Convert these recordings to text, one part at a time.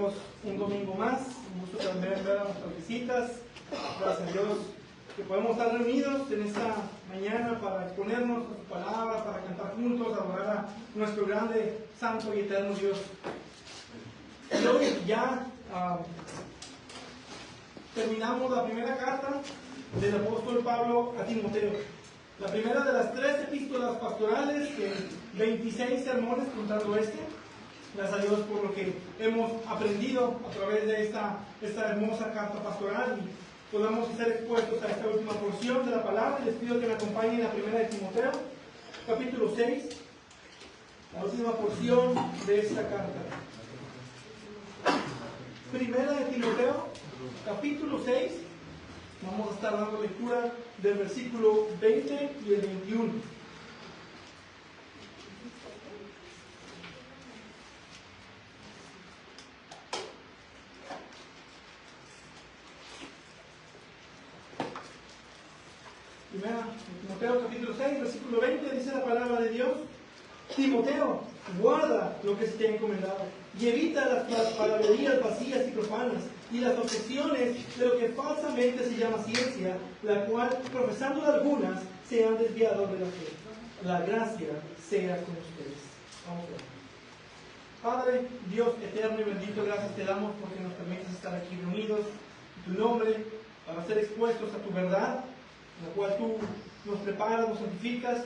vemos un domingo más. Un gusto también ver a nuestras visitas. Gracias a Dios que podemos estar reunidos en esta mañana para exponernos a su palabra, para cantar juntos, adorar a nuestro grande, santo y eterno Dios. Y hoy ya terminamos la primera carta del apóstol Pablo a Timoteo. La primera de las 3 epístolas pastorales, 26 sermones contando Gracias a Dios por lo que hemos aprendido a través de esta hermosa carta pastoral y podamos ser expuestos a esta última porción de la palabra. Les pido que me acompañen en la primera de Timoteo, capítulo 6, la última porción de esta carta. Primera de Timoteo, capítulo 6, vamos a estar dando lectura del versículo 20 y el 21. Primera, Timoteo capítulo 6, versículo 20, dice la palabra de Dios: Timoteo, guarda lo que se te ha encomendado y evita las palabrerías vacías y profanas y las objeciones de lo que falsamente se llama ciencia, la cual, profesando algunas, se han desviado de la fe. La gracia sea con ustedes. Vamos a ver. Padre, Dios eterno y bendito, gracias te damos porque nos permites estar aquí reunidos en tu nombre para ser expuestos a tu verdad, la cual tú nos preparas, nos santificas.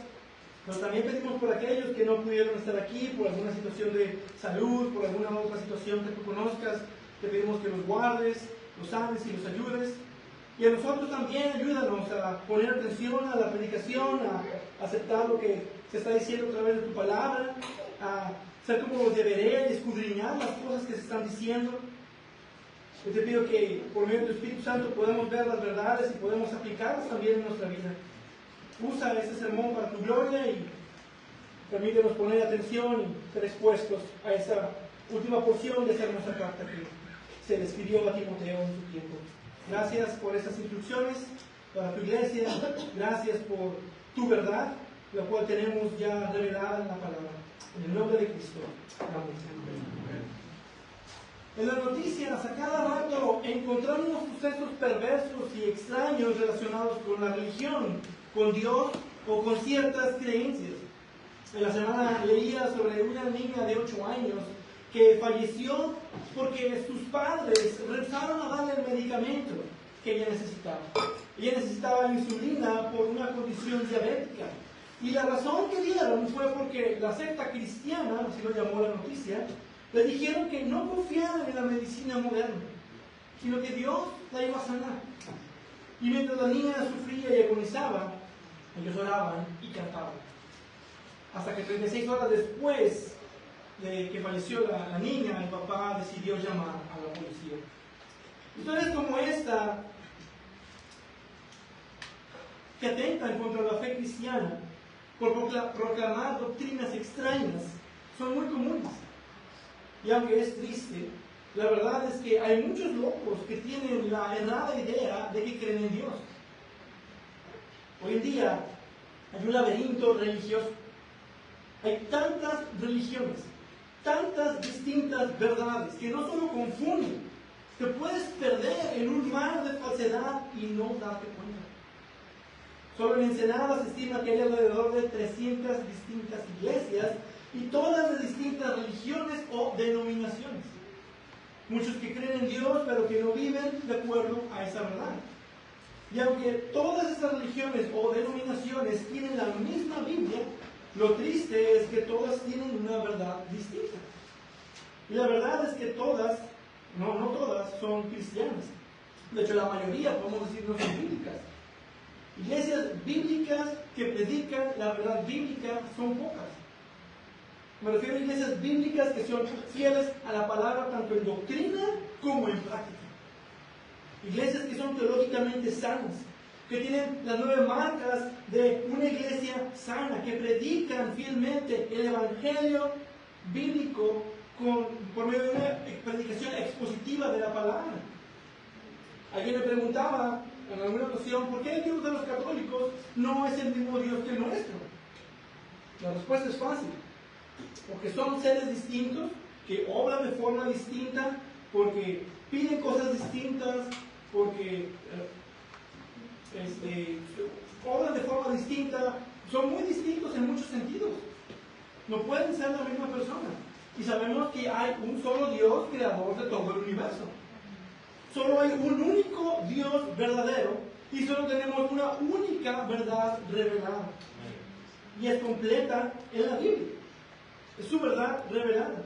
Pero también pedimos por aquellos que no pudieron estar aquí por alguna situación de salud, por alguna otra situación que tú conozcas. Te pedimos que los guardes, los sanes y los ayudes. Y a nosotros también ayúdanos a poner atención a la predicación, a aceptar lo que se está diciendo a través de tu palabra, a ser como los debería y escudriñar las cosas que se están diciendo. Yo te pido que por medio de tu Espíritu Santo podamos ver las verdades y podamos aplicarlas también en nuestra vida. Usa este sermón para tu gloria y permítenos poner atención y ser expuestos a esta última porción de esta hermosa carta que se le escribió a Timoteo en su tiempo. Gracias por estas instrucciones para tu iglesia. Gracias por tu verdad, la cual tenemos ya revelada en la palabra. En el nombre de Cristo. Amén. En las noticias, a cada rato encontramos sucesos perversos y extraños relacionados con la religión, con Dios o con ciertas creencias. En la semana leía sobre una niña de 8 años que falleció porque sus padres rehusaron a darle el medicamento que ella necesitaba. Ella necesitaba insulina por una condición diabética. Y la razón que dieron fue porque la secta cristiana, así lo llamó la noticia, le dijeron que no confiaran en la medicina moderna, sino que Dios la iba a sanar. Y mientras la niña sufría y agonizaba, ellos oraban y cantaban. Hasta que 36 horas después de que falleció la niña, el papá decidió llamar a la policía. Historias como esta, que atentan contra la fe cristiana por proclamar doctrinas extrañas, son muy comunes. Y aunque es triste, la verdad es que hay muchos locos que tienen la errada idea de que creen en Dios. Hoy en día hay un laberinto religioso. Hay tantas religiones, tantas distintas verdades que no solo confunden, te puedes perder en un mar de falsedad y no darte cuenta. Solo en Ensenada se estima que hay alrededor de 300 distintas iglesias y todas de distintas religiones o denominaciones. Muchos que creen en Dios pero que no viven de acuerdo a esa verdad. Y aunque todas estas religiones o denominaciones tienen la misma Biblia, lo triste es que todas tienen una verdad distinta. Y la verdad es que todas, no todas, son cristianas. De hecho, la mayoría, podemos decir, no son bíblicas. Iglesias bíblicas que predican la verdad bíblica son pocas. Me refiero a iglesias bíblicas que son fieles a la palabra tanto en doctrina como en práctica. Iglesias que son teológicamente sanas, que tienen las 9 marcas de una iglesia sana, que predican fielmente el evangelio bíblico por medio de una predicación expositiva de la palabra. Alguien me preguntaba en alguna ocasión, ¿por qué el Dios de los católicos no es el mismo Dios que el nuestro? La respuesta es fácil. Porque son seres distintos, que obran de forma distinta, porque piden cosas distintas, porque obran de forma distinta, son muy distintos en muchos sentidos. No pueden ser la misma persona. Y sabemos que hay un solo Dios, creador de todo el universo. Solo hay un único Dios verdadero y solo tenemos una única verdad revelada. Y es completa en la Biblia. Es su verdad revelada.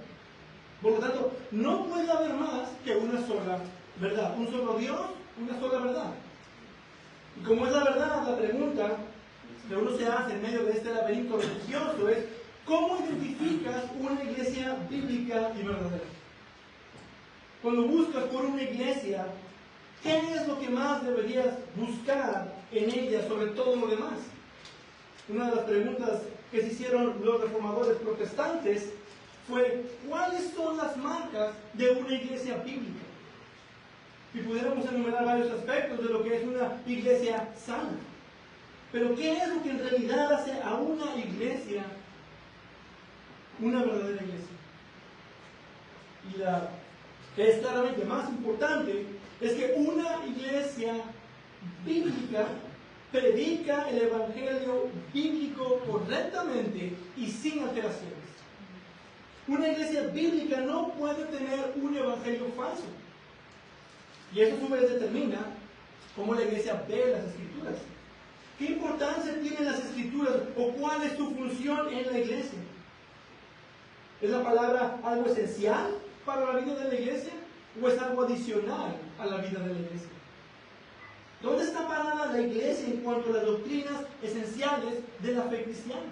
Por lo tanto, no puede haber más que una sola verdad. Un solo Dios, una sola verdad. Y como es la verdad, la pregunta que uno se hace en medio de este laberinto religioso es: ¿cómo identificas una iglesia bíblica y verdadera? Cuando buscas por una iglesia, ¿qué es lo que más deberías buscar en ella sobre todo lo demás? Una de las preguntas que se hicieron los reformadores protestantes fue: ¿cuáles son las marcas de una iglesia bíblica? Y pudiéramos enumerar varios aspectos de lo que es una iglesia sana. Pero ¿qué es lo que en realidad hace a una iglesia una verdadera iglesia? Y la que es claramente más importante es que una iglesia bíblica predica el evangelio bíblico correctamente y sin alteraciones. Una iglesia bíblica no puede tener un evangelio falso. Y eso a su vez determina cómo la iglesia ve las escrituras. ¿Qué importancia tienen las escrituras o cuál es su función en la iglesia? ¿Es la palabra algo esencial para la vida de la iglesia o es algo adicional a la vida de la iglesia? ¿Dónde está parada la iglesia en cuanto a las doctrinas esenciales de la fe cristiana?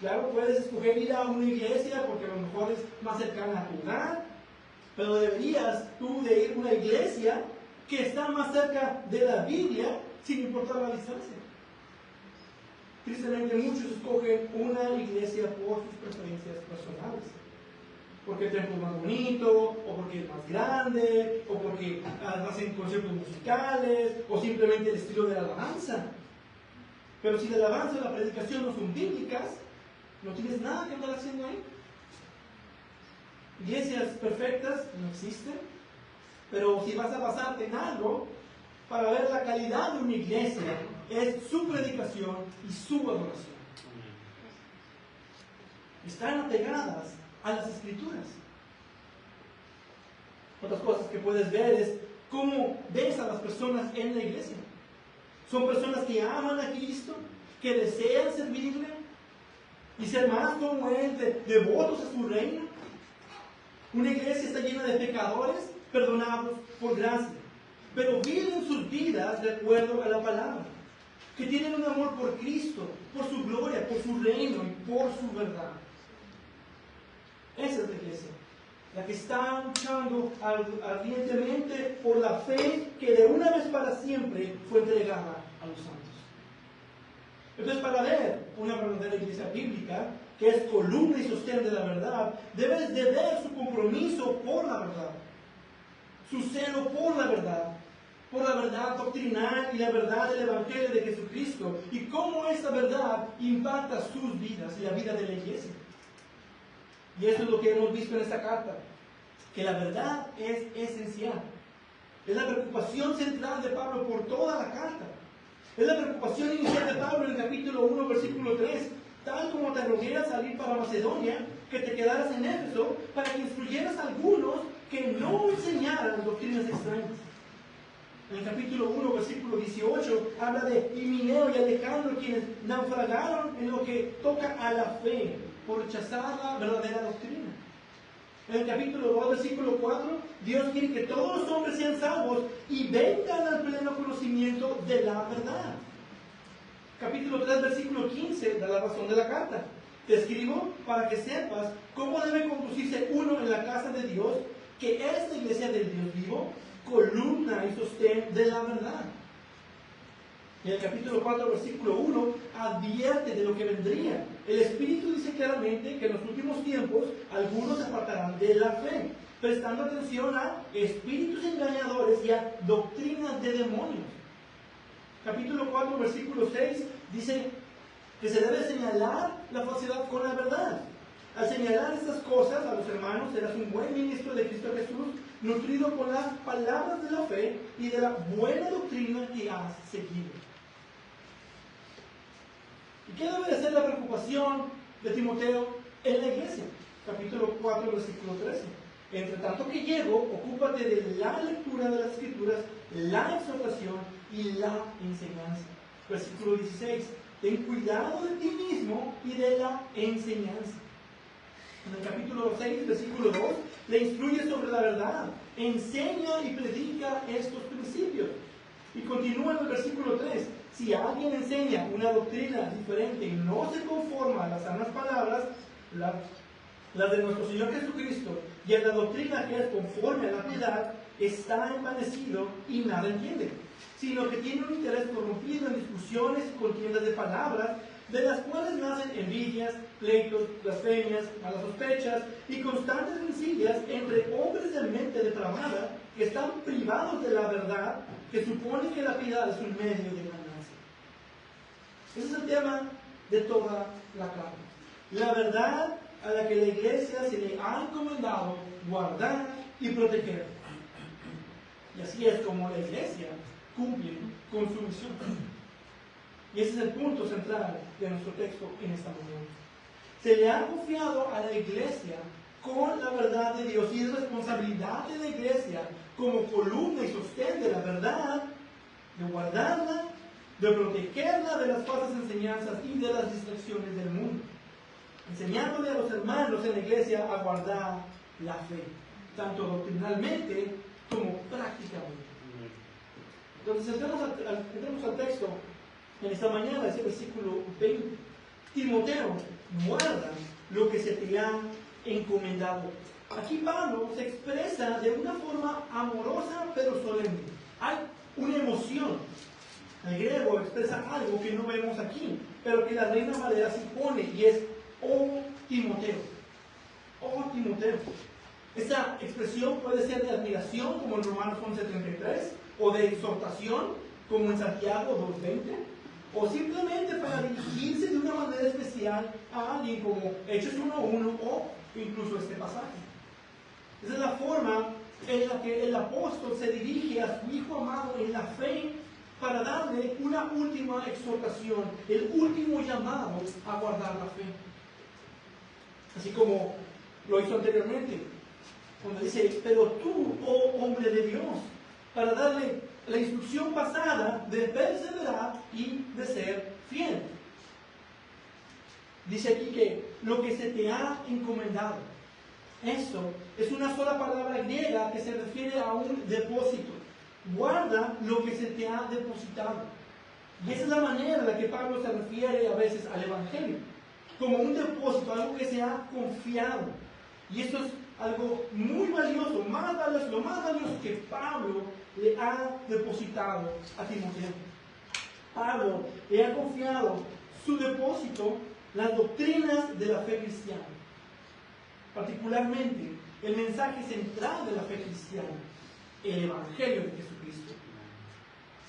Claro, puedes escoger ir a una iglesia porque a lo mejor es más cercana a tu hogar, pero deberías tú de ir a una iglesia que está más cerca de la Biblia sin importar la distancia. Tristemente muchos escogen una iglesia por sus preferencias personales. Porque el templo es más bonito, o porque es más grande, o porque hacen conciertos musicales, o simplemente el estilo de la alabanza. Pero si la alabanza o la predicación no son bíblicas, no tienes nada que andar haciendo ahí. Iglesias perfectas no existen, pero si vas a basarte en algo para ver la calidad de una iglesia, es su predicación y su adoración. Están apegadas a las escrituras. Otras cosas que puedes ver es cómo ves a las personas en la iglesia. Son personas que aman a Cristo, que desean servirle y ser más como Él, devotos a su reino. Una iglesia está llena de pecadores perdonados por gracia, pero viven sus vidas de acuerdo a la palabra, que tienen un amor por Cristo, por su gloria, por su reino y por su verdad. Esa es la iglesia, la que está luchando ardientemente por la fe que de una vez para siempre fue entregada a los santos. Entonces, para ver una verdadera iglesia bíblica, que es columna y sostén de la verdad, debes de ver su compromiso por la verdad, su celo por la verdad doctrinal y la verdad del Evangelio de Jesucristo, y cómo esta verdad impacta sus vidas y la vida de la iglesia. Y eso es lo que hemos visto en esta carta, que la verdad es esencial. Es la preocupación central de Pablo por toda la carta. Es la preocupación inicial de Pablo en el capítulo 1, versículo 3. Tal como te rogué al salir para Macedonia, que te quedaras en Éfeso, para que instruyeras a algunos que no enseñaran doctrinas extrañas. En el capítulo 1, versículo 18, habla de Himeneo y Alejandro, quienes naufragaron en lo que toca a la fe, por rechazar la verdadera doctrina. En el capítulo 2, versículo 4, Dios quiere que todos los hombres sean salvos y vengan al pleno conocimiento de la verdad. Capítulo 3, versículo 15, da la razón de la carta. Te escribo para que sepas cómo debe conducirse uno en la casa de Dios, que es la iglesia del Dios vivo, columna y sostén de la verdad. En el capítulo 4, versículo 1, advierte de lo que vendría. El Espíritu dice claramente que en los últimos tiempos algunos se apartarán de la fe, prestando atención a espíritus engañadores y a doctrinas de demonios. Capítulo 4, versículo 6, dice que se debe señalar la falsedad con la verdad. Al señalar estas cosas a los hermanos, serás un buen ministro de Cristo Jesús, nutrido con las palabras de la fe y de la buena doctrina que has seguido. ¿Y qué debe de ser la preocupación de Timoteo en la iglesia? Capítulo 4, versículo 13. Entre tanto que llego, ocúpate de la lectura de las Escrituras, la exhortación y la enseñanza. Versículo 16. Ten cuidado de ti mismo y de la enseñanza. En el capítulo 6, versículo 2, le instruye sobre la verdad, enseña y predica estos principios. Y continúa en el versículo 3, si alguien enseña una doctrina diferente y no se conforma a las sanas palabras, las de nuestro Señor Jesucristo, y a la doctrina que es conforme a la piedad, está envanecido y nada entiende, sino que tiene un interés corrompido en discusiones y contiendas de palabras, de las cuales nacen envidias, pleitos, blasfemias, malas sospechas y constantes rencillas entre hombres de mente depravada que están privados de la verdad, que suponen que la piedad es un medio de ganancia. Ese es el tema de toda la carta. La verdad a la que la iglesia se le ha encomendado guardar y proteger. Y así es como la iglesia cumple con su misión. Y ese es el punto central de nuestro texto en esta mañana. Se le ha confiado a la iglesia con la verdad de Dios y es responsabilidad de la iglesia como columna y sostén de la verdad, de guardarla, de protegerla de las falsas enseñanzas y de las distracciones del mundo, enseñándole a los hermanos en la iglesia a guardar la fe, tanto doctrinalmente como prácticamente. Entonces entremos al texto en esta mañana, ese versículo 20. Timoteo, guarda lo que se te ha encomendado. Aquí Pablo se expresa de una forma amorosa pero solemne. Hay una emoción. El griego expresa algo que no vemos aquí, pero que la Reina Valera sí pone, y es oh Timoteo. Oh Timoteo. Esta expresión puede ser de admiración, como en Romanos 11:33, o de exhortación, como en Santiago 2:20, o simplemente para dirigirse de una manera especial a alguien, como Hechos 1:1 o incluso este pasaje. Esa es la forma en la que el apóstol se dirige a su hijo amado en la fe para darle una última exhortación, el último llamado a guardar la fe. Así como lo hizo anteriormente, cuando dice, pero tú, oh hombre de Dios, para darle la instrucción pasada de perseverar y de ser fiel. Dice aquí que lo que se te ha encomendado, eso es una sola palabra griega que se refiere a un depósito. Guarda lo que se te ha depositado. Y esa es la manera en la que Pablo se refiere a veces al Evangelio, como un depósito, algo que se ha confiado. Y esto es algo muy valioso, lo más valioso que Pablo le ha depositado a Timoteo. Pablo le ha confiado su depósito, las doctrinas de la fe cristiana, particularmente el mensaje central de la fe cristiana, el Evangelio de Jesucristo.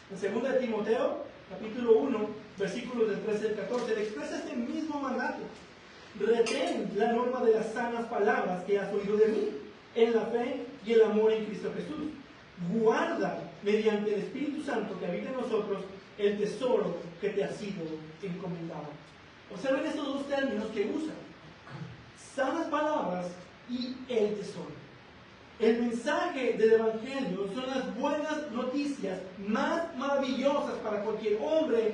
En 2 de Timoteo, capítulo 1, versículos del 13 al 14, le expresa este mismo mandato. Retén la norma de las sanas palabras que has oído de mí, en la fe y el amor en Cristo Jesús. Guarda, mediante el Espíritu Santo que habita en nosotros, el tesoro que te ha sido encomendado. Observen estos dos términos que usa: sanas palabras y el tesoro. El mensaje del Evangelio son las buenas noticias más maravillosas para cualquier hombre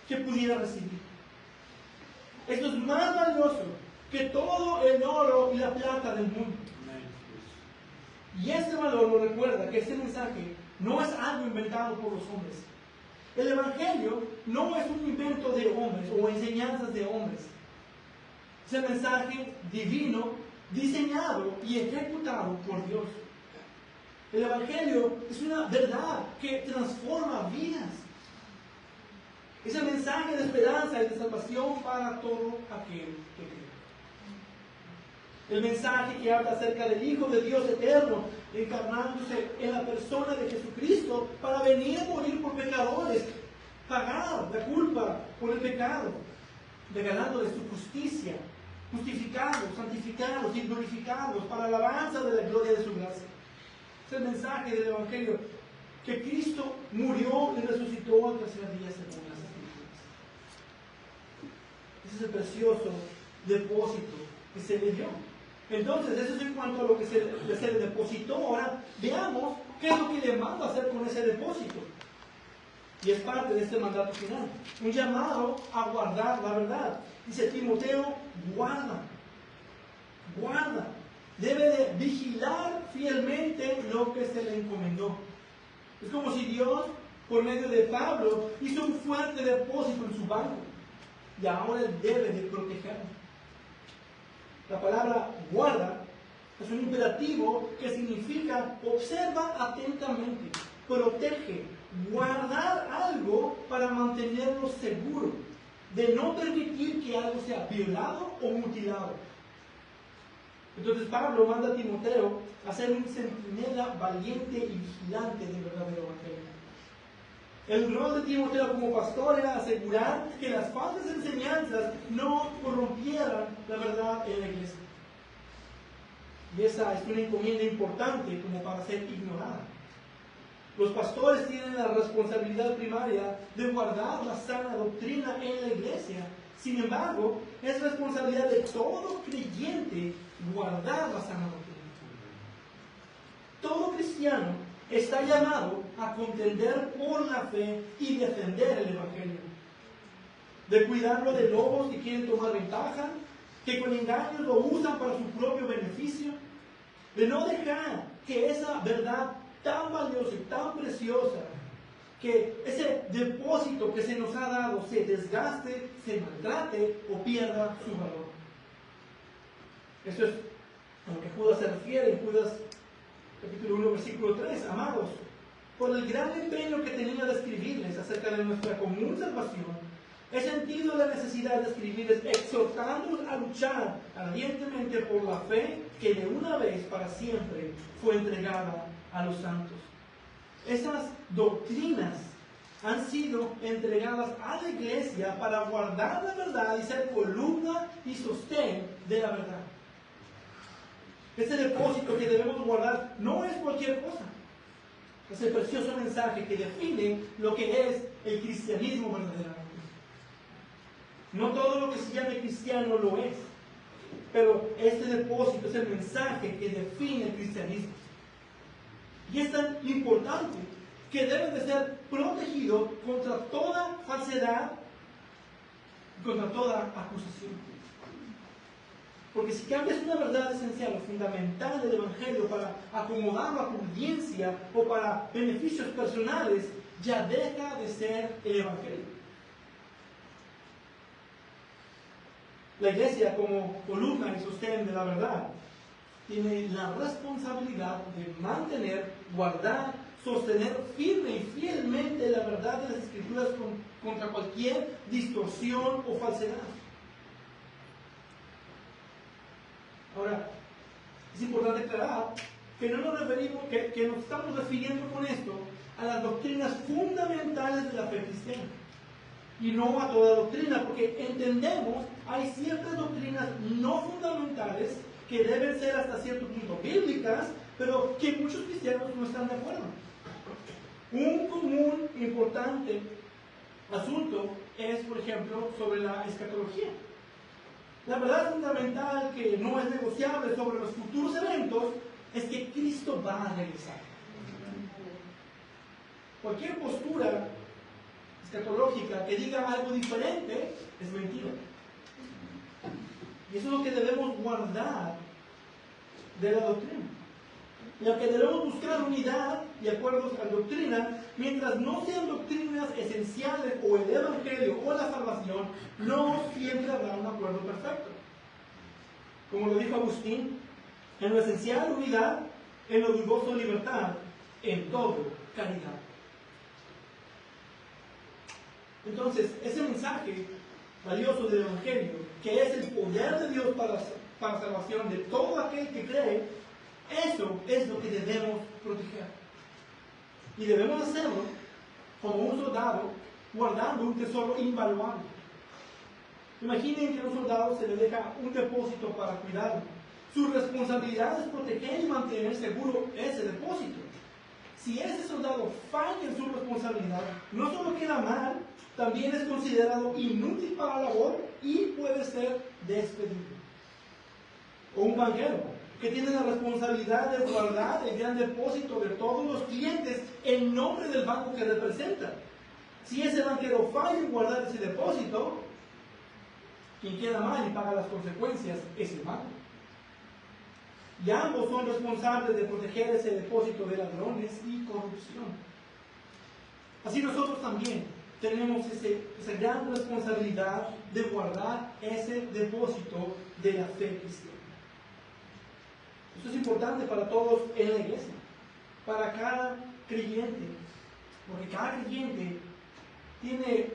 que pudiera recibir. Esto es más valioso que todo el oro y la plata del mundo. Y este valor nos recuerda que este mensaje no es algo inventado por los hombres. El Evangelio no es un invento de hombres o enseñanzas de hombres. Es el mensaje divino, diseñado y ejecutado por Dios. El Evangelio es una verdad que transforma vidas. Es el mensaje de esperanza y de salvación para todo aquel que cree. El mensaje que habla acerca del Hijo de Dios eterno, encarnándose en la persona de Jesucristo para venir a morir por pecadores, pagar la culpa por el pecado, regalándoles su justicia justificados, santificados y glorificados para la alabanza de la gloria de su gracia. Es el mensaje del Evangelio, que Cristo murió y resucitó al tercer día según las Escrituras. Ese es el precioso depósito que se le dio. Entonces, eso es en cuanto a lo que se le depositó. Ahora, veamos qué es lo que le manda a hacer con ese depósito. Y es parte de este mandato final. Un llamado a guardar la verdad. Dice Timoteo, guarda. Guarda. Debe de vigilar fielmente lo que se le encomendó. Es como si Dios, por medio de Pablo, hizo un fuerte depósito en su banco. Y ahora él debe de protegerlo. La palabra guarda es un imperativo que significa observa atentamente, protege, guardar algo para mantenerlo seguro, de no permitir que algo sea violado o mutilado. Entonces Pablo manda a Timoteo a ser un centinela valiente y vigilante del verdadero evangelio. El rol de Timoteo como pastor era asegurar que las falsas enseñanzas no corrompieran la verdad en la iglesia. Y esa es una encomienda importante como para ser ignorada. Los pastores tienen la responsabilidad primaria de guardar la sana doctrina en la iglesia. Sin embargo, es responsabilidad de todo creyente guardar la sana doctrina. Todo cristiano está llamado a contender por la fe y defender el Evangelio. De cuidarlo de lobos que quieren tomar ventaja, que con engaños lo usan para su propio beneficio. De no dejar que esa verdad tan valiosa y tan preciosa, que ese depósito que se nos ha dado se desgaste, se maltrate o pierda su valor. Eso es a lo que Judas se refiere en Judas capítulo 1, versículo 3. Amados, por el gran empeño que tenía de escribirles acerca de nuestra común salvación, he sentido la necesidad de escribirles exhortándolos a luchar ardientemente por la fe que de una vez para siempre fue entregada a los santos. Esas doctrinas han sido entregadas a la iglesia para guardar la verdad y ser columna y sostén de la verdad. Ese depósito que debemos guardar no es cualquier cosa. Es el precioso mensaje que define lo que es el cristianismo verdaderamente. No todo lo que se llame cristiano lo es, pero este depósito es el mensaje que define el cristianismo. Y es tan importante que debe de ser protegido contra toda falsedad y contra toda acusación. Porque si cambias una verdad esencial o fundamental del Evangelio para acomodarlo a tu audiencia o para beneficios personales, ya deja de ser el Evangelio. La iglesia, como columna y sostén de la verdad, tiene la responsabilidad de mantener, guardar, sostener firme y fielmente la verdad de las Escrituras contra cualquier distorsión o falsedad. Ahora, es importante aclarar que no nos referimos, que nos estamos refiriendo con esto a las doctrinas fundamentales de la fe cristiana y no a toda doctrina, porque entendemos hay ciertas doctrinas no fundamentales que deben ser hasta cierto punto bíblicas, pero que muchos cristianos no están de acuerdo. Un común importante asunto es, por ejemplo, sobre la escatología. La verdad fundamental que no es negociable sobre los futuros eventos es que Cristo va a regresar. Cualquier postura escatológica que diga algo diferente es mentira. Y eso es lo que debemos guardar de la doctrina. Lo que debemos buscar unidad y acuerdos a la doctrina, mientras no sean doctrinas esenciales o el Evangelio o la salvación, no siempre habrá un acuerdo perfecto. Como lo dijo Agustín, en lo esencial unidad, en lo dudoso libertad, en todo caridad. Entonces, ese mensaje valioso del Evangelio, que es el poder de Dios para salvación de todo aquel que cree, eso es lo que debemos proteger. Y debemos hacerlo como un soldado guardando un tesoro invaluable. Imaginen que a un soldado se le deja un depósito para cuidarlo. Su responsabilidad es proteger y mantener seguro ese depósito. Si ese soldado falla en su responsabilidad, no solo queda mal, también es considerado inútil para la labor y puede ser despedido. O un banquero que tiene la responsabilidad de guardar el gran depósito de todos los clientes en nombre del banco que representa. Si ese banquero falla en guardar ese depósito, quien queda mal y paga las consecuencias es el banco. Y ambos son responsables de proteger ese depósito de ladrones y corrupción. Así nosotros también tenemos esa gran responsabilidad de guardar ese depósito de la fe cristiana. Esto es importante para todos en la iglesia, para cada creyente, porque cada creyente tiene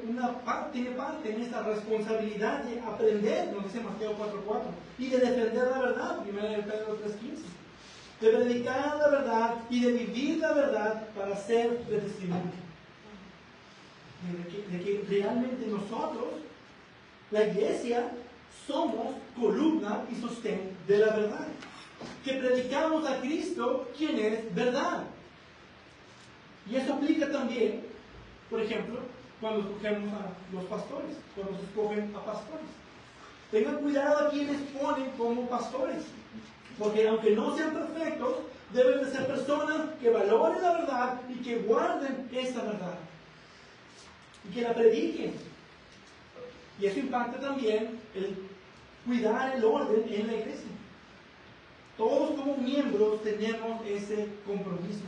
parte en esta responsabilidad de aprender, nos dice Mateo 4:4, y de defender la verdad, 1 Pedro 3:15, de predicar la verdad y de vivir la verdad para ser de testimonio. De que realmente nosotros, la iglesia, somos columna y sostén de la verdad. Que predicamos a Cristo, quien es verdad. Y eso aplica también, por ejemplo, cuando escogemos a los pastores, cuando se escogen a pastores. Tengan cuidado a quienes ponen como pastores, porque aunque no sean perfectos, deben de ser personas que valoren la verdad y que guarden esa verdad. Y que la prediquen. Y eso impacta también el cuidar el orden en la iglesia. Todos como miembros tenemos ese compromiso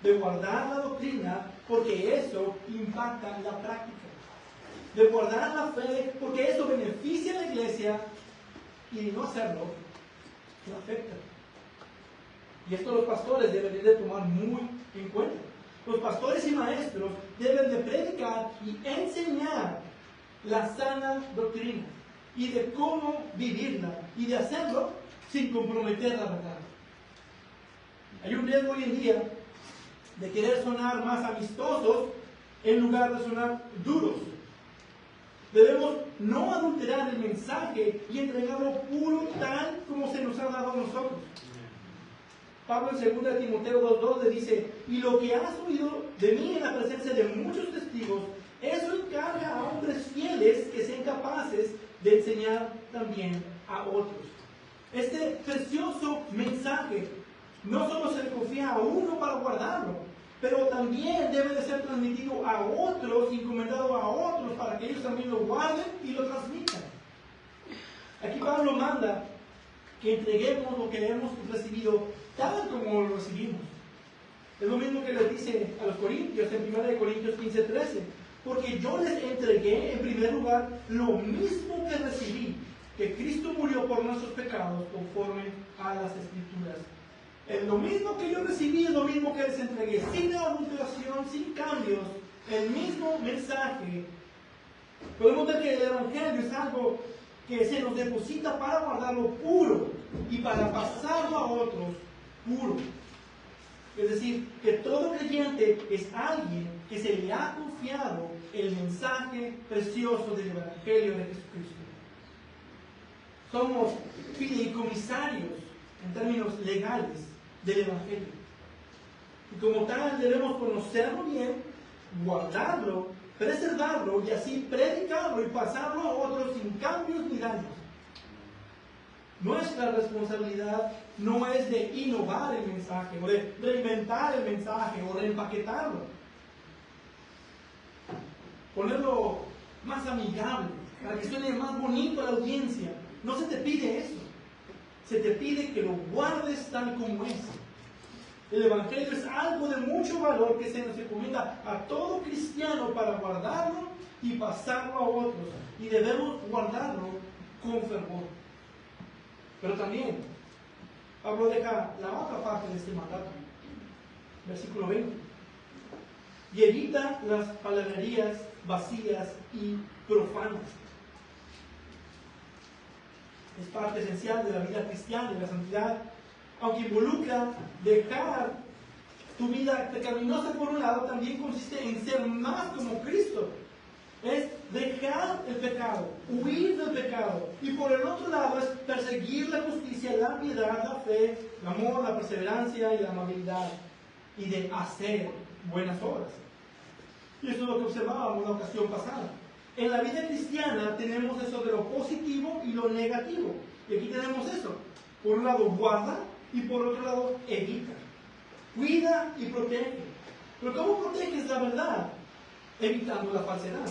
de guardar la doctrina, porque eso impacta la práctica. De guardar la fe, porque eso beneficia a la iglesia, y de no hacerlo, la afecta. Y esto los pastores deben de tomar muy en cuenta. Los pastores y maestros deben de predicar y enseñar la sana doctrina y de cómo vivirla y de hacerlo sin comprometer la verdad. Hay un riesgo hoy en día de querer sonar más amistosos en lugar de sonar duros. Debemos no adulterar el mensaje y entregarlo puro tal como se nos ha dado a nosotros. Pablo en 2 Timoteo 2:2 le dice: y lo que has oído de mí en la presencia de muchos testigos, eso encarga a hombres fieles que sean capaces de enseñar también a otros. Este precioso mensaje no solo se le confía a uno para guardarlo, pero también debe de ser transmitido a otros, encomendado a otros, para que ellos también lo guarden y lo transmitan. Aquí Pablo manda que entreguemos lo que hemos recibido tal como lo recibimos. Es lo mismo que les dice a los corintios en 1 Corintios 15:13. Porque yo les entregué en primer lugar lo mismo que recibí, que Cristo murió por nuestros pecados conforme a las Escrituras. Lo mismo que yo recibí es lo mismo que les entregué, sin adulteración, sin cambios, el mismo mensaje. Podemos ver que el Evangelio es algo que se nos deposita para guardarlo puro y para pasarlo a otros puro. Es decir, que todo creyente es alguien que se le ha confiado el mensaje precioso del Evangelio de Jesucristo. Somos fideicomisarios en términos legales del Evangelio. Y como tal debemos conocerlo bien, guardarlo, preservarlo y así predicarlo y pasarlo a otros sin cambios ni daños. Nuestra responsabilidad no es de innovar el mensaje, o de reinventar el mensaje, o de empaquetarlo. Ponerlo más amigable, para que suene más bonito a la audiencia. No se te pide eso. Se te pide que lo guardes tal como es. El Evangelio es algo de mucho valor que se nos recomienda a todo cristiano para guardarlo y pasarlo a otros. Y debemos guardarlo con fervor. Pero también, Pablo deja la otra parte de este mandato. Versículo 20. Y evita las palabrerías vacías y profanas. Es parte esencial de la vida cristiana y la santidad, aunque involucra dejar tu vida pecaminosa por un lado, también consiste en ser más como Cristo. Es dejar el pecado, huir del pecado. Y por el otro lado es perseguir la justicia, la piedad, la fe, el amor, la perseverancia y la amabilidad. Y de hacer buenas obras. Y eso es lo que observábamos la ocasión pasada. En la vida cristiana tenemos eso de lo positivo y lo negativo. Y aquí tenemos eso. Por un lado guarda y por otro lado evita. Cuida y protege. Pero ¿cómo proteges la verdad? Evitando la falsedad.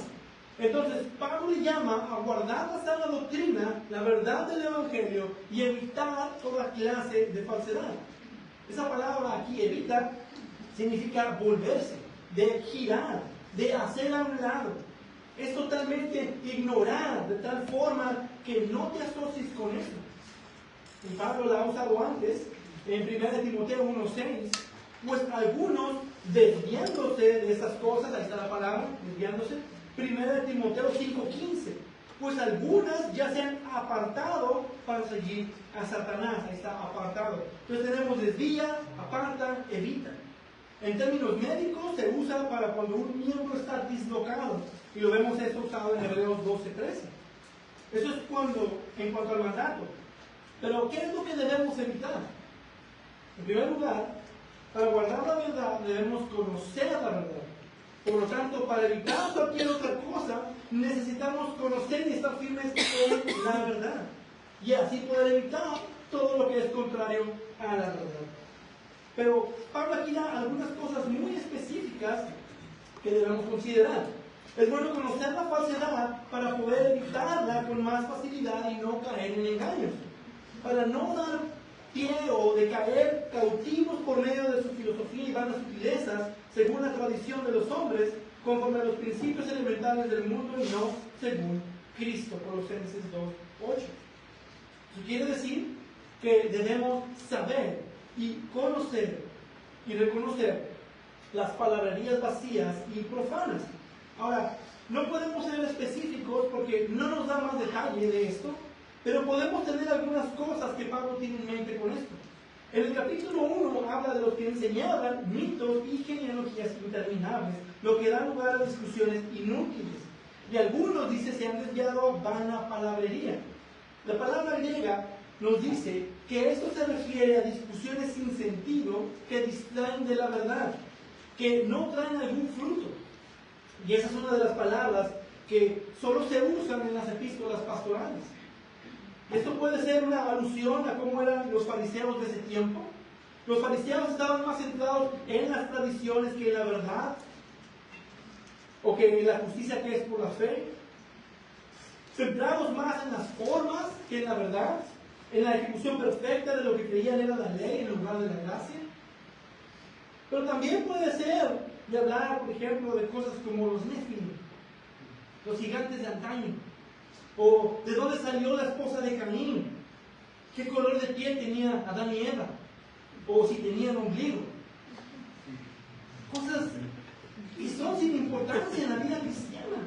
Entonces Pablo le llama a guardar la sana doctrina, la verdad del Evangelio y evitar toda clase de falsedad. Esa palabra aquí, evita, significa volverse, de girar, de hacer a un lado. Es totalmente ignorar, de tal forma que no te asocies con eso. Y Pablo la ha usado antes, en 1 Timoteo 1:6, pues algunos desviándose de esas cosas, ahí está la palabra, desviándose. 1 Timoteo 5:15, pues algunas ya se han apartado para seguir a Satanás, ahí está, apartado. Entonces tenemos desvía, aparta, evita. En términos médicos se usa para cuando un miembro está dislocado, y lo vemos eso usado en Hebreos 12:13. Eso es en cuanto al mandato. Pero ¿qué es lo que debemos evitar? En primer lugar, para guardar la verdad debemos conocer la verdad. Por lo tanto, para evitar cualquier otra cosa, necesitamos conocer y estar firmes en la verdad. Y así poder evitar todo lo que es contrario a la verdad. Pero Pablo aquí da algunas cosas muy específicas que debemos considerar. Es bueno conocer la falsedad para poder evitarla con más facilidad y no caer en engaños. Para no dar pie o de caer cautivos por medio de su filosofía y vanas sutilezas, según la tradición de los hombres, conforme a los principios elementales del mundo y no según Cristo. Colosenses 2:8. Eso quiere decir que debemos saber y conocer y reconocer las palabrerías vacías y profanas. Ahora, no podemos ser específicos porque no nos da más detalle de esto, pero podemos tener algunas cosas que Pablo tiene en mente con esto. En el capítulo 1 habla de los que enseñaban mitos y genealogías interminables, lo que da lugar a discusiones inútiles. Y algunos, dice, se han desviado a vana palabrería. La palabra griega nos dice que esto se refiere a discusiones sin sentido que distraen de la verdad, que no traen algún fruto. Y esa es una de las palabras que solo se usan en las epístolas pastorales. Esto puede ser una alusión a cómo eran los fariseos de ese tiempo. Los fariseos estaban más centrados en las tradiciones que en la verdad, o que en la justicia que es por la fe. Centrados más en las formas que en la verdad, en la ejecución perfecta de lo que creían era la ley en lugar de la gracia. Pero también puede ser de hablar, por ejemplo, de cosas como los Nefilim, los gigantes de antaño, o de dónde salió la esposa de Caín, qué color de piel tenía Adán y Eva, o si tenían ombligo. Cosas que son sin importancia en la vida cristiana.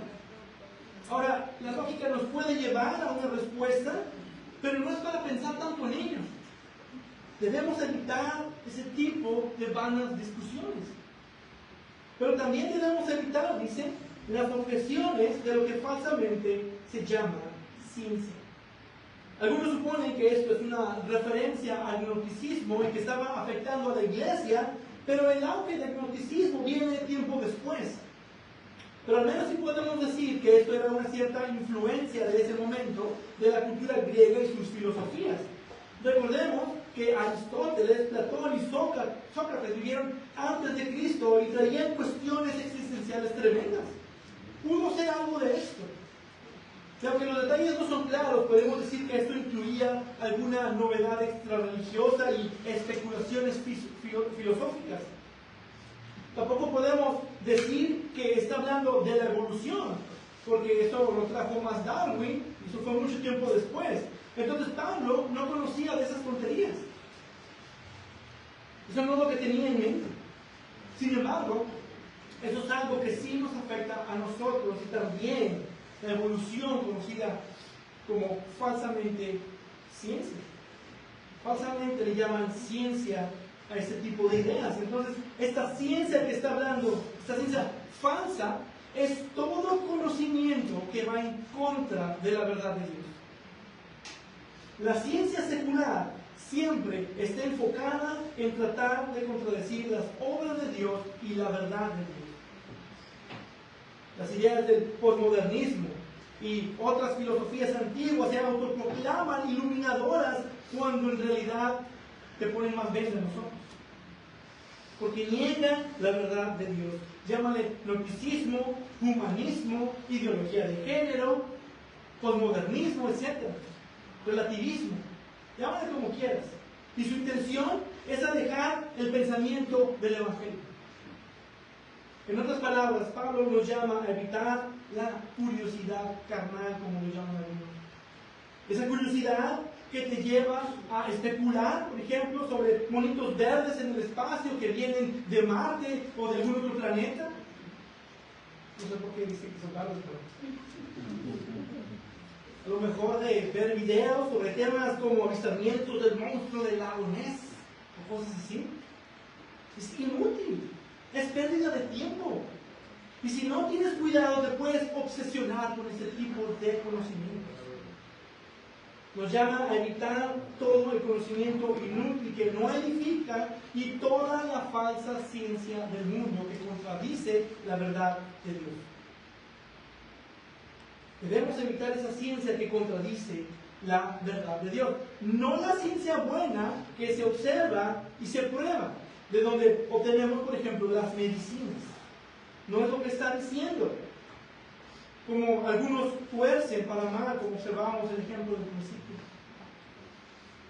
Ahora, la lógica nos puede llevar a una respuesta, pero no es para pensar tanto en ello. Debemos evitar ese tipo de vanas discusiones. Pero también debemos evitar, dice, las objeciones de lo que falsamente se llama ciencia. Algunos suponen que esto es una referencia al gnosticismo y que estaba afectando a la iglesia, pero el auge del gnosticismo viene tiempo después. Pero al menos sí podemos decir que esto era una cierta influencia de ese momento de la cultura griega y sus filosofías. Recordemos que Aristóteles, Platón y Sócrates vivieron antes de Cristo y traían cuestiones existenciales tremendas. Pudo ser algo de esto. Y aunque los detalles no son claros, podemos decir que esto incluía alguna novedad extrarreligiosa y especulaciones filosóficas. Tampoco podemos decir que está hablando de la evolución, porque eso lo trajo más Darwin, y eso fue mucho tiempo después. Entonces Pablo no conocía de esas tonterías. Eso no es lo que tenía en mente. Sin embargo, eso es algo que sí nos afecta a nosotros y también la evolución conocida como falsamente ciencia. Falsamente le llaman ciencia a este tipo de ideas. Entonces, esta ciencia que está hablando, esta ciencia falsa, es todo conocimiento que va en contra de la verdad de Dios. La ciencia secular siempre está enfocada en tratar de contradecir las obras de Dios y la verdad de Dios. Las ideas del posmodernismo y otras filosofías antiguas se autoproclaman iluminadoras cuando en realidad te ponen más verde a nosotros. Porque niegan la verdad de Dios. Llámale gnosticismo, humanismo, ideología de género, posmodernismo, etc. Relativismo. Llámale como quieras. Y su intención es alejar el pensamiento del Evangelio. En otras palabras, Pablo nos llama a evitar la curiosidad carnal, como lo llaman algunos. Esa curiosidad que te lleva a especular, por ejemplo, sobre monitos verdes en el espacio que vienen de Marte o de algún otro planeta. No sé por qué dice que son verdes, pero a lo mejor de ver videos sobre temas como avistamientos del monstruo del lago Ness o cosas así. Es inútil, es pérdida de tiempo. Y si no tienes cuidado, te puedes obsesionar con ese tipo de conocimientos. Nos llama a evitar todo el conocimiento inútil que no edifica y toda la falsa ciencia del mundo que contradice la verdad de Dios. Debemos evitar esa ciencia que contradice la verdad de Dios. No la ciencia buena que se observa y se prueba, de donde obtenemos, por ejemplo, las medicinas. No es lo que está diciendo. Como algunos tuercen para mal, como observamos el ejemplo del principio.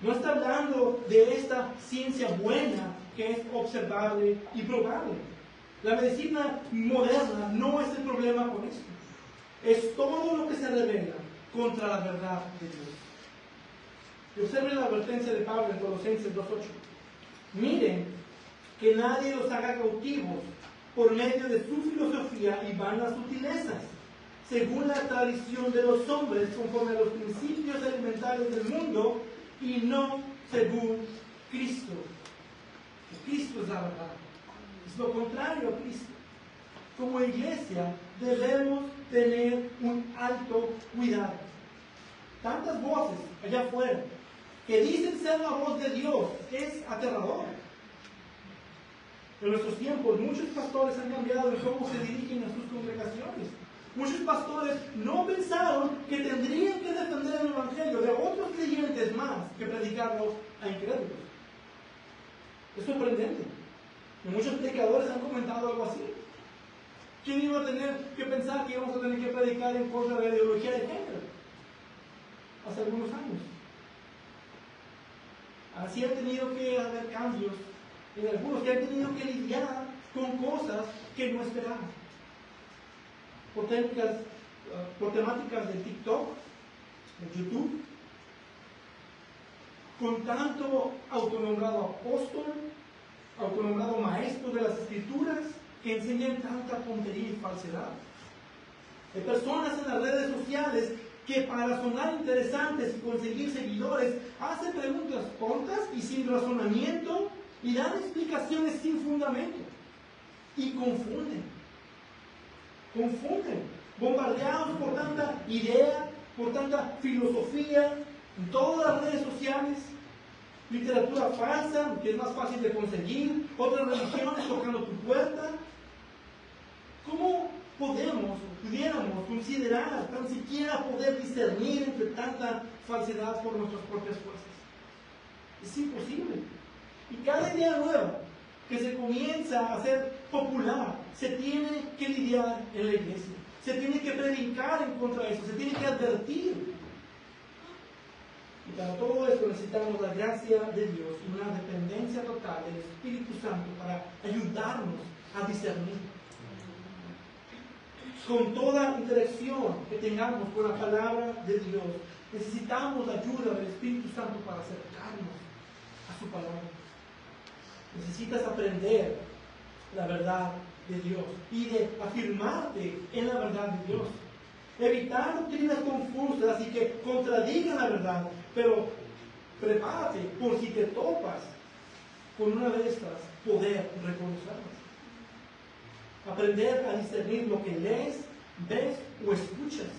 No está hablando de esta ciencia buena que es observable y probable. La medicina moderna no es el problema con esto. Es todo lo que se revela contra la verdad de Dios. Y observen la advertencia de Pablo en Colosenses 2:8. Miren que nadie los haga cautivos por medio de su filosofía y vanas sutilezas, según la tradición de los hombres, conforme a los principios elementales del mundo, y no según Cristo. Cristo es la verdad. Es lo contrario a Cristo. Como iglesia debemos tener un alto cuidado. Tantas voces allá afuera que dicen ser la voz de Dios es aterrador. En nuestros tiempos muchos pastores han cambiado en cómo se dirigen a sus congregaciones. Muchos pastores no pensaron que tendrían que defender el Evangelio de otros creyentes más que predicarlo a incrédulos. Es sorprendente. Y muchos predicadores han comentado algo así. ¿Quién iba a tener que pensar que íbamos a tener que predicar en contra de la ideología de género? Hace algunos años. Así han tenido que haber cambios en algunos que han tenido que lidiar con cosas que no esperaban. Por temáticas de TikTok, de YouTube, con tanto autonombrado apóstol, autonombrado maestro de las Escrituras, que enseñan tanta tontería y falsedad. Hay personas en las redes sociales que para sonar interesantes y conseguir seguidores hacen preguntas tontas y sin razonamiento y dan explicaciones sin fundamento y confunden, bombardeados por tanta idea, por tanta filosofía en todas las redes sociales, literatura falsa que es más fácil de conseguir, otras religiones tocando tu puerta. ¿Cómo pudiéramos considerar, tan siquiera poder discernir entre tanta falsedad por nuestras propias fuerzas? Es imposible. Y cada idea nueva que se comienza a hacer popular, se tiene que lidiar en la iglesia. Se tiene que predicar en contra de eso, se tiene que advertir. Y para todo esto necesitamos la gracia de Dios y una dependencia total del Espíritu Santo para ayudarnos a discernir. Con toda interacción que tengamos con la palabra de Dios, necesitamos la ayuda del Espíritu Santo para acercarnos a su palabra. Necesitas aprender la verdad de Dios y de afirmarte en la verdad de Dios. Evitar doctrinas confusas y que contradigan la verdad, pero prepárate por si te topas con una de estas, poder reconocerlas. Aprender a discernir lo que lees, ves o escuchas.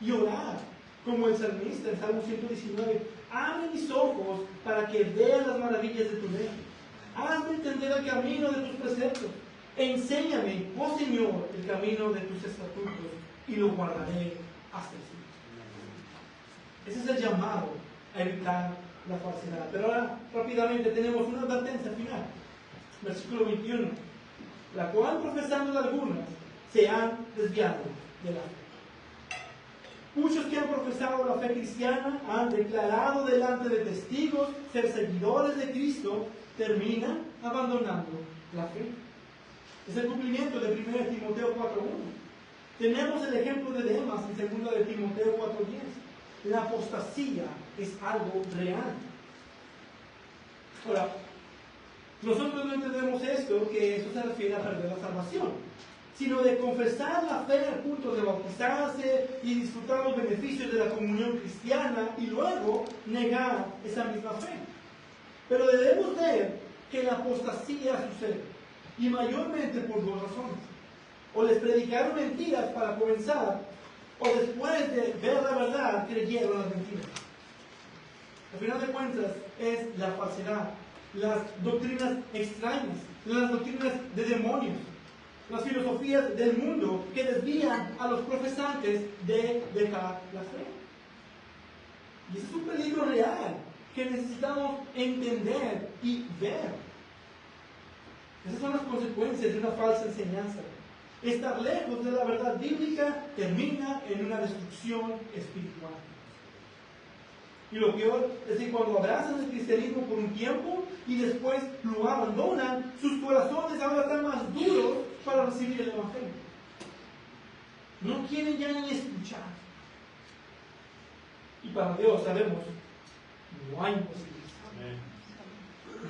Y orar, como el salmista en Salmo 119. Abre mis ojos para que vea las maravillas de tu ley. Hazme entender el camino de tus preceptos. Enséñame, oh Señor, el camino de tus estatutos y lo guardaré hasta el fin. Ese es el llamado a evitar la falsedad. Pero ahora, rápidamente, tenemos una advertencia final. Versículo 21. La cual, profesando algunas, se han desviado de la fe. Muchos que han profesado la fe cristiana han declarado delante de testigos ser seguidores de Cristo, terminan abandonando la fe. Es el cumplimiento de 1 Timoteo 4:1. Tenemos el ejemplo de Demas en 2 Timoteo 4:10. La apostasía es algo real. Ahora, nosotros no entendemos esto, que eso se refiere a perder la salvación, sino de confesar la fe al punto de bautizarse y disfrutar los beneficios de la comunión cristiana y luego negar esa misma fe. Pero debemos ver que la apostasía sucede, y mayormente por dos razones. O les predicaron mentiras para comenzar, o después de ver la verdad creyeron las mentiras. Al final de cuentas es la falsedad, las doctrinas extrañas, las doctrinas de demonios, las filosofías del mundo que desvían a los profesantes de dejar la fe. Y ese es un peligro real que necesitamos entender y ver. Esas son las consecuencias de una falsa enseñanza. Estar lejos de la verdad bíblica termina en una destrucción espiritual. Y lo peor es que cuando abrazan el cristianismo por un tiempo y después lo abandonan, sus corazones ahora están más duros para recibir el Evangelio. No quieren ya ni escuchar. Y para Dios, sabemos, no hay posibilidad.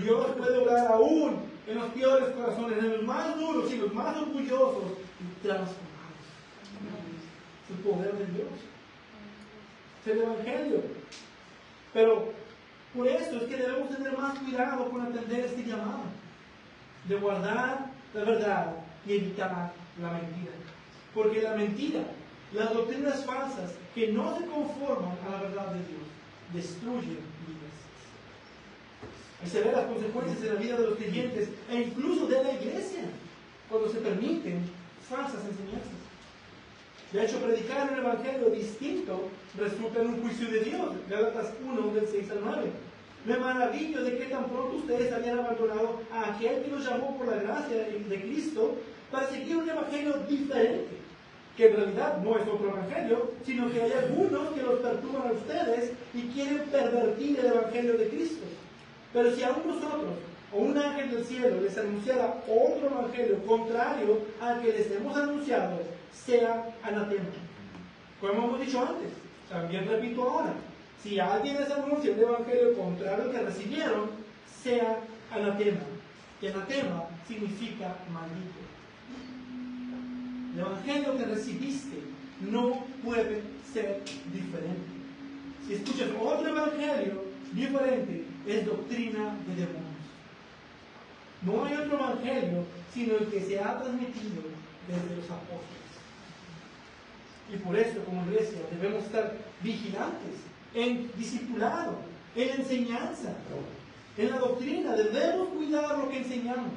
Dios puede obrar aún en los peores corazones, en los más duros y los más orgullosos, y transformarlos. Es el poder de Dios. Es el Evangelio. Pero por eso es que debemos tener más cuidado con atender este llamado, de guardar la verdad y evitar la mentira. Porque la mentira, las doctrinas falsas que no se conforman a la verdad de Dios, destruyen vidas. Y se ven las consecuencias en la vida de los creyentes e incluso de la iglesia cuando se permiten falsas enseñanzas. De hecho, predicar un evangelio distinto resulta en un juicio de Dios. Gálatas 1, del 6 al 9. Me maravillo de que tan pronto ustedes habían abandonado a aquel que los llamó por la gracia de Cristo para seguir un evangelio diferente, que en realidad no es otro evangelio, sino que hay algunos que los perturban a ustedes y quieren pervertir el evangelio de Cristo. Pero si aún nosotros o un ángel del cielo les anunciara otro evangelio contrario al que les hemos anunciado, sea anatema. Como hemos dicho antes, también repito ahora, si alguien les anuncia un evangelio contrario al que recibieron, sea anatema. Y anatema significa maldito. El evangelio que recibiste no puede ser diferente. Si escuchas otro evangelio diferente, es doctrina de demonios. No hay otro evangelio sino el que se ha transmitido desde los apóstoles. Y por eso, como iglesia, debemos estar vigilantes en discipulado, en enseñanza, en la doctrina. Debemos cuidar lo que enseñamos.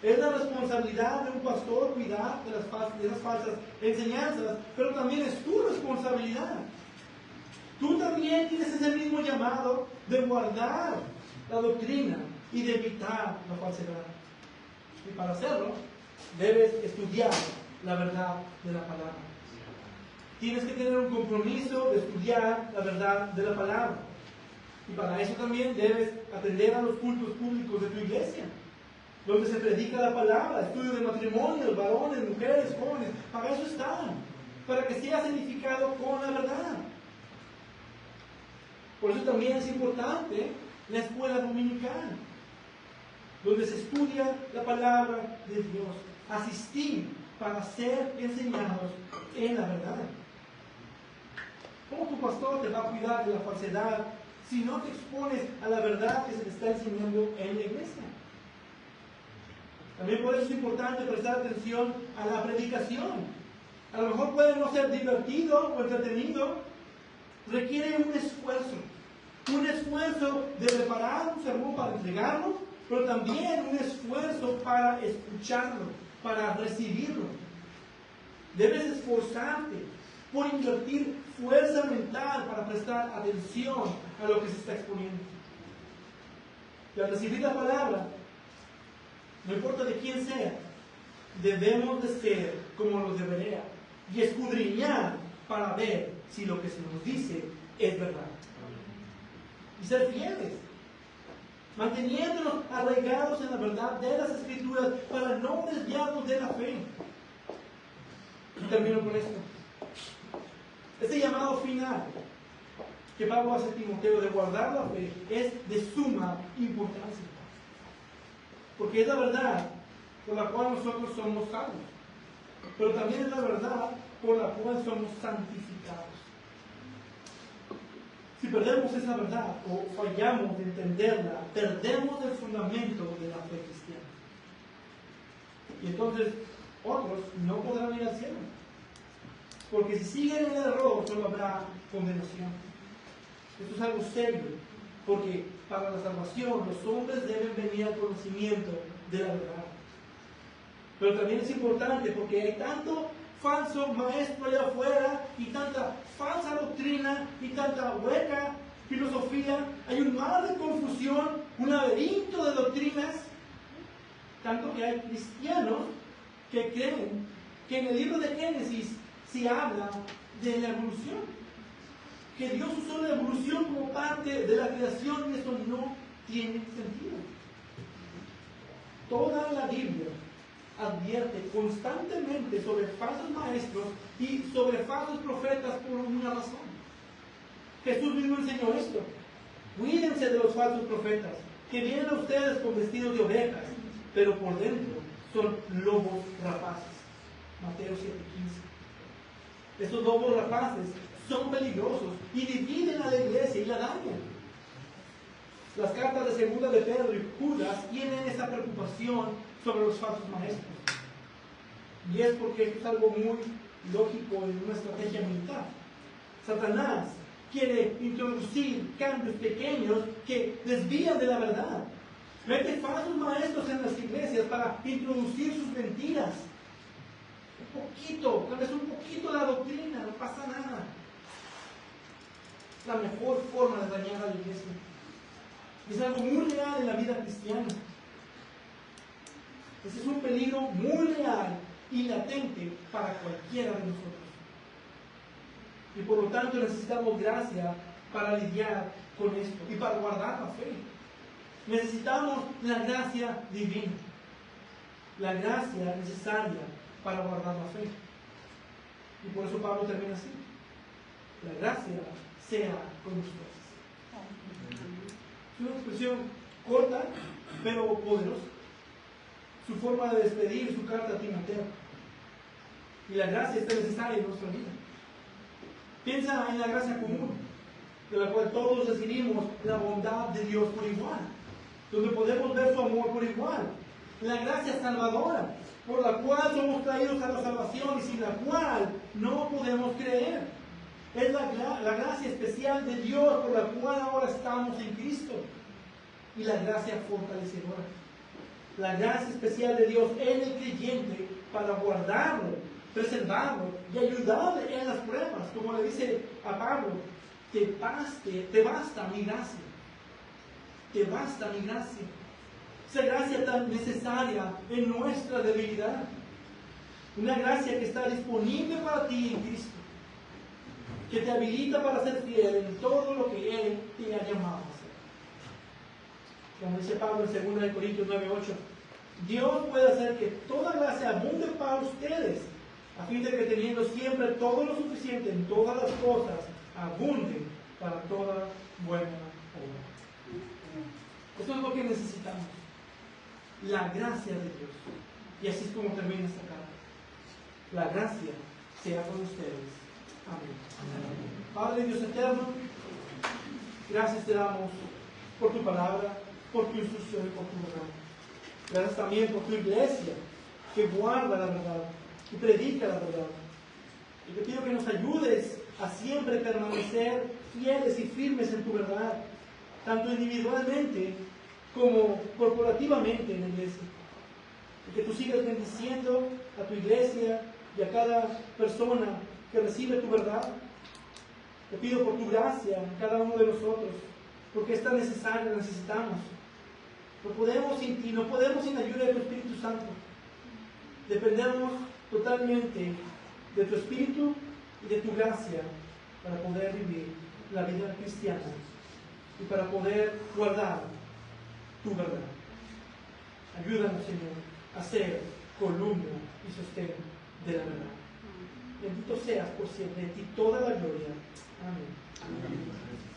Es la responsabilidad de un pastor cuidar de las falsas enseñanzas, pero también es tu responsabilidad. Tú también tienes ese mismo llamado de guardar la doctrina y de evitar la falsedad. Y para hacerlo, debes estudiar la verdad de la palabra. Tienes que tener un compromiso de estudiar la verdad de la palabra. Y para eso también debes atender a los cultos públicos de tu iglesia, donde se predica la palabra, estudio de matrimonios, varones, mujeres, jóvenes. Para eso están, para que seas edificado con la verdad. Por eso también es importante la escuela dominical, donde se estudia la palabra de Dios. Asistir para ser enseñados en la verdad. ¿Cómo tu pastor te va a cuidar de la falsedad si no te expones a la verdad que se te está enseñando en la iglesia? También por eso es importante prestar atención a la predicación. A lo mejor puede no ser divertido o entretenido, requiere un esfuerzo de preparar un sermón para entregarlo, pero también un esfuerzo para escucharlo, para recibirlo. Debes esforzarte por invertir fuerza mental para prestar atención a lo que se está exponiendo. Y al recibir la palabra, no importa de quién sea, debemos de ser como los de Berea y escudriñar para ver si lo que se nos dice es verdad. Y ser fieles, manteniéndonos arraigados en la verdad de las Escrituras para no desviarnos de la fe. Y termino con esto. Este llamado final que Pablo hace a Timoteo de guardar la fe es de suma importancia. Porque es la verdad por la cual nosotros somos salvos. Pero también es la verdad por la cual somos santificados. Si perdemos esa verdad o fallamos de entenderla, perdemos el fundamento de la fe cristiana. Y entonces otros no podrán ir al cielo. Porque si siguen en el error, solo habrá condenación. Esto es algo serio, porque para la salvación los hombres deben venir al conocimiento de la verdad. Pero también es importante porque hay tanto falso maestro allá afuera y tanta falsa doctrina y tanta hueca filosofía. Hay un mar de confusión, un laberinto de doctrinas, tanto que hay cristianos que creen que en el libro de Génesis se habla de la evolución, que Dios usó la evolución como parte de la creación, y eso no tiene sentido. Toda la Biblia advierte constantemente sobre falsos maestros y sobre falsos profetas por una razón. Jesús mismo enseñó esto: cuídense de los falsos profetas, que vienen a ustedes con vestidos de ovejas, pero por dentro son lobos rapaces. Mateo 7:15. Estos lobos rapaces son peligrosos y dividen a la iglesia y la dañan. Las cartas de segunda de Pedro y Judas tienen esa preocupación sobre los falsos maestros. Y es porque esto es algo muy lógico en una estrategia militar. Satanás quiere introducir cambios pequeños que desvían de la verdad. Mete falsos maestros en las iglesias para introducir sus mentiras. Un poquito, tal vez un poquito la doctrina, no pasa nada. La mejor forma de dañar a la iglesia. Es algo muy real en la vida cristiana. Ese es un peligro muy real y latente para cualquiera de nosotros. Y por lo tanto necesitamos gracia para lidiar con esto y para guardar la fe. Necesitamos la gracia divina, la gracia necesaria para guardar la fe. Y por eso Pablo termina así: la gracia sea con ustedes. Es una expresión corta, pero poderosa. Su forma de despedir su carta a Timoteo. Y la gracia está necesaria en nuestra vida. Piensa en la gracia común, de la cual todos recibimos la bondad de Dios por igual, donde podemos ver su amor por igual. La gracia salvadora, por la cual somos traídos a la salvación y sin la cual no podemos creer. Es la gracia especial de Dios por la cual ahora estamos en Cristo. Y la gracia fortalecedora. La gracia especial de Dios en el creyente para guardarlo, preservarlo y ayudarle en las pruebas. Como le dice a Pablo: te basta mi gracia. Te basta mi gracia. Esa gracia tan necesaria en nuestra debilidad. Una gracia que está disponible para ti en Cristo, que te habilita para ser fiel en todo lo que Él te ha llamado a hacer. Como dice Pablo en 2 Corintios 9:8, Dios puede hacer que toda gracia abunde para ustedes, a fin de que teniendo siempre todo lo suficiente en todas las cosas, abunde para toda buena obra. Esto es lo que necesitamos: la gracia de Dios. Y así es como termina esta carta. La gracia sea con ustedes. Amén. Padre Dios eterno, gracias te damos por tu palabra, por tu instrucción y por tu verdad. Gracias también por tu iglesia, que guarda la verdad y predica la verdad. Y te pido que nos ayudes a siempre permanecer fieles y firmes en tu verdad, tanto individualmente como corporativamente en la iglesia. Y que tú sigas bendiciendo a tu iglesia y a cada persona que recibe tu verdad. Te pido por tu gracia en cada uno de nosotros, porque es tan necesario, la necesitamos. No podemos sin ti, no podemos sin la ayuda de tu Espíritu Santo. Dependemos totalmente de tu Espíritu y de tu gracia para poder vivir la vida cristiana y para poder guardar tu verdad. Ayúdanos, Señor, a ser columna y sostén de la verdad. Bendito seas por siempre, de ti toda la gloria. Amén. Amén.